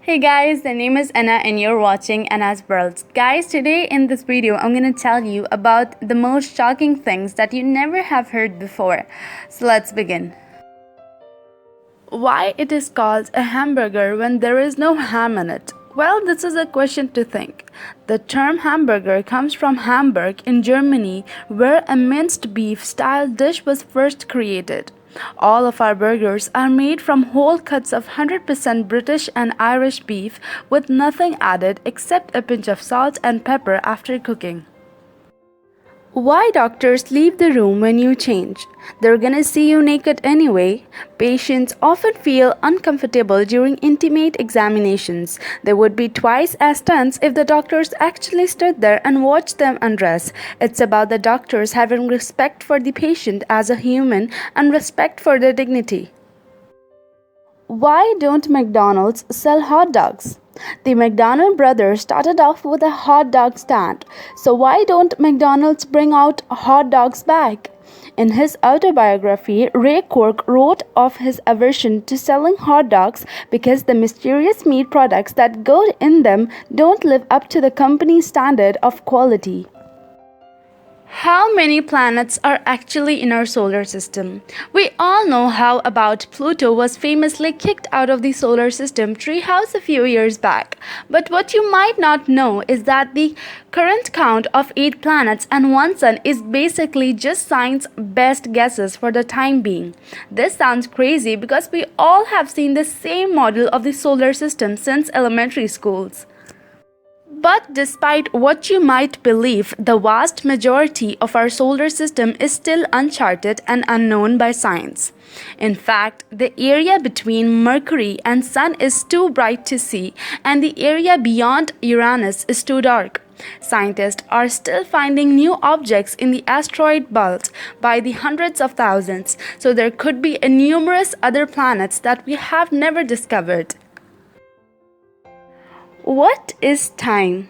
Hey guys, the name is Anna and you're watching Anna's World. Guys, today in this video, I'm going to tell you about the most shocking things that you never have heard before. So let's begin. Why it is called a hamburger when there is no ham in it? Well, this is a question to think. The term hamburger comes from Hamburg in Germany, where a minced beef style dish was first created. All of our burgers are made from whole cuts of 100% British and Irish beef with nothing added except a pinch of salt and pepper after cooking. Why doctors leave the room when you change? They're gonna see you naked anyway. Patients often feel uncomfortable during intimate examinations. They would be twice as tense if the doctors actually stood there and watched them undress. It's about the doctors having respect for the patient as a human and respect for their dignity. Why don't McDonald's sell hot dogs? The McDonald brothers started off with a hot dog stand, so why don't McDonald's bring out hot dogs back? In his autobiography, Ray Kroc wrote of his aversion to selling hot dogs because the mysterious meat products that go in them don't live up to the company's standard of quality. How many planets are actually in our solar system? We all know how about Pluto was famously kicked out of the solar system treehouse a few years back. But what you might not know is that the current count of 8 planets and 1 sun is basically just science's best guesses for the time being. This sounds crazy because we all have seen the same model of the solar system since elementary schools. But despite what you might believe, the vast majority of our solar system is still uncharted and unknown by science. In fact, the area between Mercury and Sun is too bright to see, and the area beyond Uranus is too dark. Scientists are still finding new objects in the asteroid belt by the hundreds of thousands, so there could be numerous other planets that we have never discovered. What is time?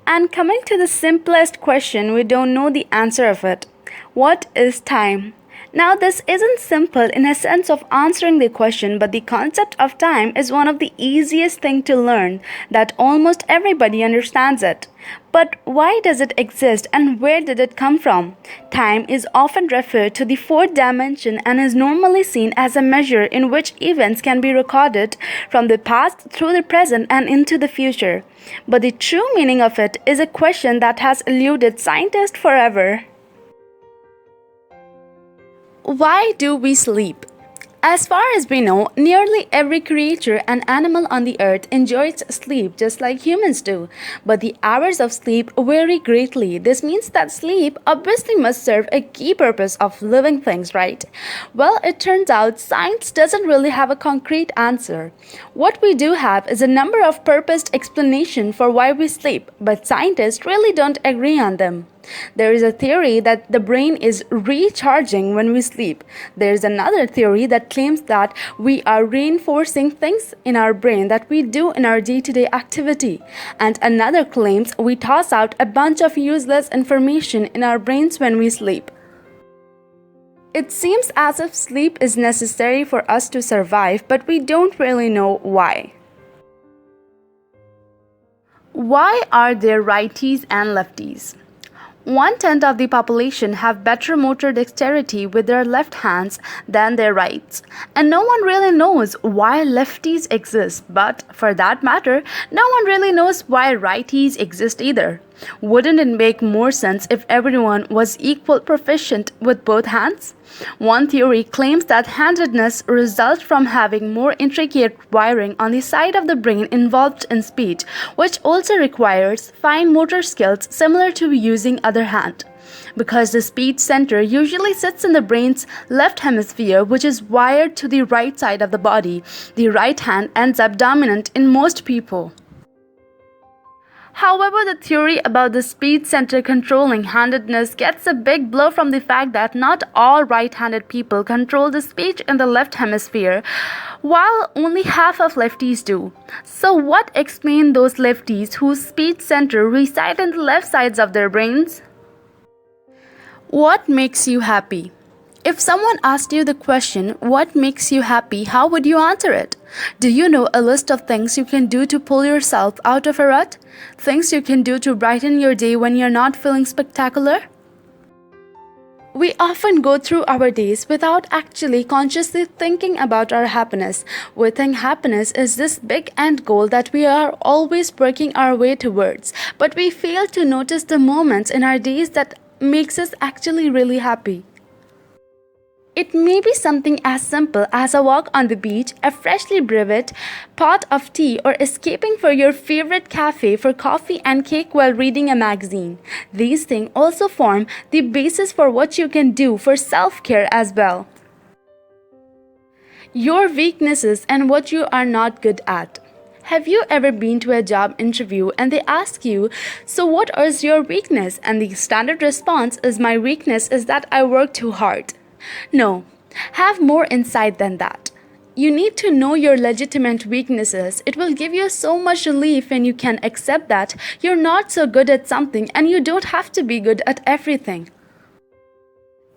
And coming to the simplest question, we don't know the answer of it. What is time? Now, this isn't simple in a sense of answering the question, but the concept of time is one of the easiest things to learn that almost everybody understands it. But why does it exist and where did it come from? Time is often referred to the fourth dimension and is normally seen as a measure in which events can be recorded from the past through the present and into the future. But the true meaning of it is a question that has eluded scientists forever. Why do we sleep? As far as we know, nearly every creature and animal on the earth enjoys sleep just like humans do. But the hours of sleep vary greatly. This means that sleep obviously must serve a key purpose of living things, right? Well, it turns out science doesn't really have a concrete answer. What we do have is a number of purposed explanations for why we sleep, but scientists really don't agree on them. There is a theory that the brain is recharging when we sleep. There is another theory that claims that we are reinforcing things in our brain that we do in our day-to-day activity. And another claims we toss out a bunch of useless information in our brains when we sleep. It seems as if sleep is necessary for us to survive, but we don't really know why. Why are there righties and lefties? 1/10 of the population have better motor dexterity with their left hands than their rights. And no one really knows why lefties exist, but for that matter, no one really knows why righties exist either. Wouldn't it make more sense if everyone was equal proficient with both hands? One theory claims that handedness results from having more intricate wiring on the side of the brain involved in speech, which also requires fine motor skills similar to using other hand. Because the speech center usually sits in the brain's left hemisphere, which is wired to the right side of the body, the right hand ends up dominant in most people. However, the theory about the speech center controlling handedness gets a big blow from the fact that not all right-handed people control the speech in the left hemisphere, while only half of lefties do. So what explains those lefties whose speech center reside in the left sides of their brains? What makes you happy? If someone asked you the question, what makes you happy, how would you answer it? Do you know a list of things you can do to pull yourself out of a rut? Things you can do to brighten your day when you're not feeling spectacular? We often go through our days without actually consciously thinking about our happiness. We think happiness is this big end goal that we are always working our way towards, but we fail to notice the moments in our days that makes us actually really happy. It may be something as simple as a walk on the beach, a freshly brewed pot of tea, or escaping for your favorite cafe for coffee and cake while reading a magazine. These things also form the basis for what you can do for self-care as well. Your weaknesses and what you are not good at. Have you ever been to a job interview and they ask you, so what is your weakness? And the standard response is, my weakness is that I work too hard. No, have more insight than that. You need to know your legitimate weaknesses. It will give you so much relief when you can accept that you're not so good at something and you don't have to be good at everything.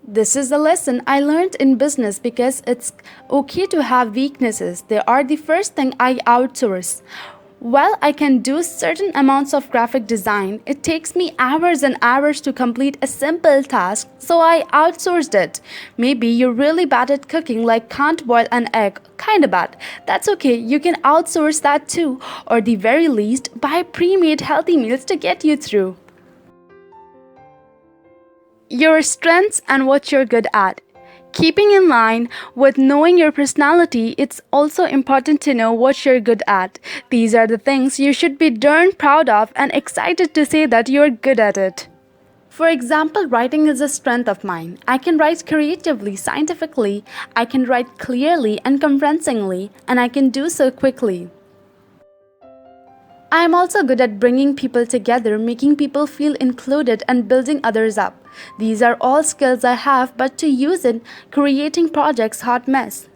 This is a lesson I learned in business because it's okay to have weaknesses. They are the first thing I outsource. While I can do certain amounts of graphic design, it takes me hours and hours to complete a simple task, so I outsourced it. Maybe you're really bad at cooking, like can't boil an egg, kinda bad. That's okay, you can outsource that too, or the very least, buy pre-made healthy meals to get you through. Your strengths and what you're good at. Keeping in line with knowing your personality, it's also important to know what you're good at. These are the things you should be darn proud of and excited to say that you're good at it. For example, writing is a strength of mine. I can write creatively, scientifically, I can write clearly and convincingly, and I can do so quickly. I am also good at bringing people together, making people feel included, and building others up. These are all skills I have, but to use it, creating projects, hot mess.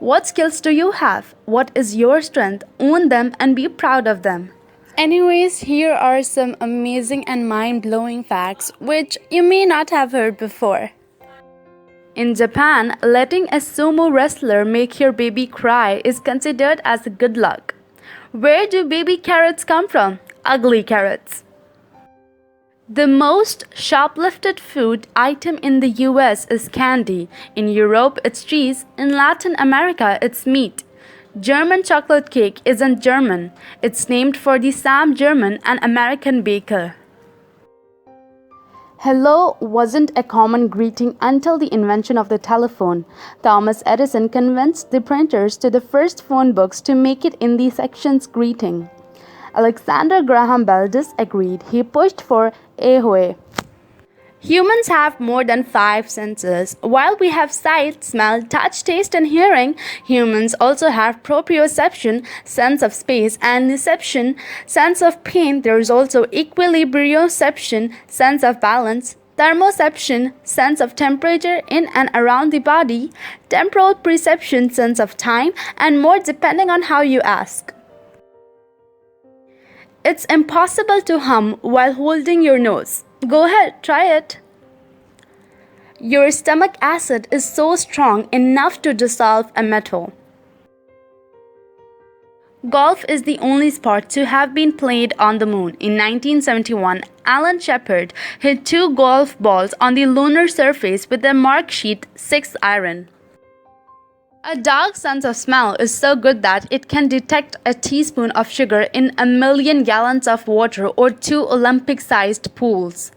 What skills do you have? What is your strength? Own them and be proud of them. Anyways, here are some amazing and mind-blowing facts which you may not have heard before. In Japan, letting a sumo wrestler make your baby cry is considered as good luck. Where do baby carrots come from? Ugly carrots. The most shoplifted food item in the US is candy. In Europe, it's cheese. In Latin America, it's meat. German chocolate cake isn't German. It's named for the Sam German, an American baker. Hello wasn't a common greeting until the invention of the telephone. Thomas Edison convinced the printers to the first phone books to make it in the section's greeting. Alexander Graham Bell disagreed. He pushed for ahoy. Humans have more than 5 senses. While we have sight, smell, touch, taste, and hearing, humans also have proprioception, sense of space, and neceception, sense of pain. There is also equilibrioception, sense of balance, thermoception, sense of temperature in and around the body, temporal perception, sense of time, and more depending on how you ask. It's impossible to hum while holding your nose. Go ahead, try it. Your stomach acid is so strong enough to dissolve a metal. Golf is the only sport to have been played on the moon. In 1971, Alan Shepard hit 2 golf balls on the lunar surface with a mark sheet 6 iron. A dog's sense of smell is so good that it can detect a teaspoon of sugar in 1 million gallons of water or 2 Olympic-sized pools.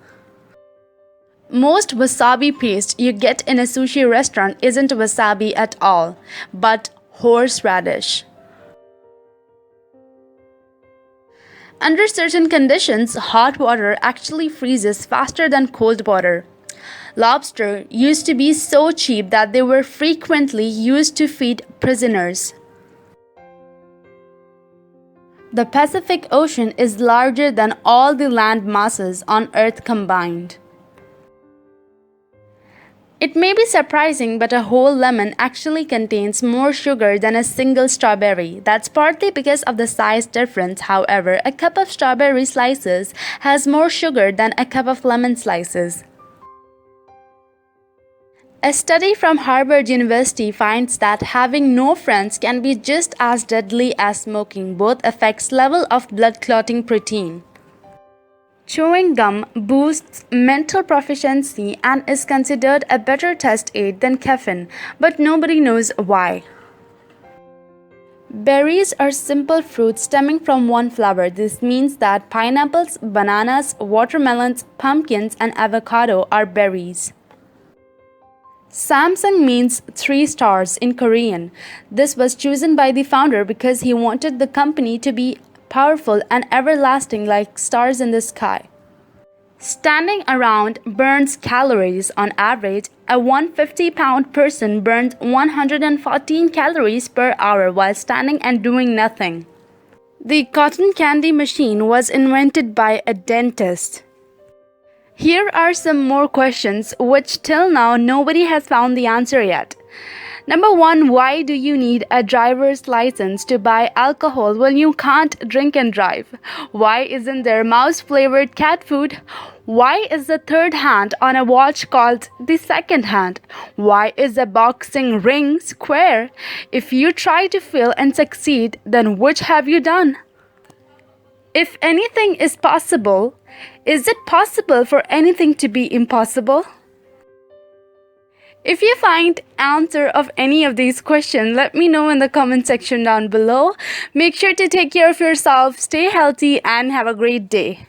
Most wasabi paste you get in a sushi restaurant isn't wasabi at all, but horseradish. Under certain conditions, hot water actually freezes faster than cold water. Lobster used to be so cheap that they were frequently used to feed prisoners. The Pacific Ocean is larger than all the land masses on Earth combined. It may be surprising, but a whole lemon actually contains more sugar than a single strawberry. That's partly because of the size difference. However, a cup of strawberry slices has more sugar than a cup of lemon slices. A study from Harvard University finds that having no friends can be just as deadly as smoking. Both affects level of blood clotting protein. Chewing gum boosts mental proficiency and is considered a better test aid than caffeine, but nobody knows why. Berries are simple fruits stemming from one flower. This means that pineapples, bananas, watermelons, pumpkins, and avocado are berries. Samsung means 3 stars in Korean. This was chosen by the founder because he wanted the company to be powerful and everlasting like stars in the sky. Standing around burns calories. On average, a 150-pound person burns 114 calories per hour while standing and doing nothing. The cotton candy machine was invented by a dentist. Here are some more questions which till now nobody has found the answer yet. Number 1, why do you need a driver's license to buy alcohol when you can't drink and drive? Why isn't there mouse-flavored cat food? Why is the third hand on a watch called the second hand? Why is a boxing ring square? If you try to fail and succeed, then which have you done? If anything is possible, is it possible for anything to be impossible? If you find answer of any of these questions, let me know in the comment section down below. Make sure to take care of yourself, stay healthy, and have a great day.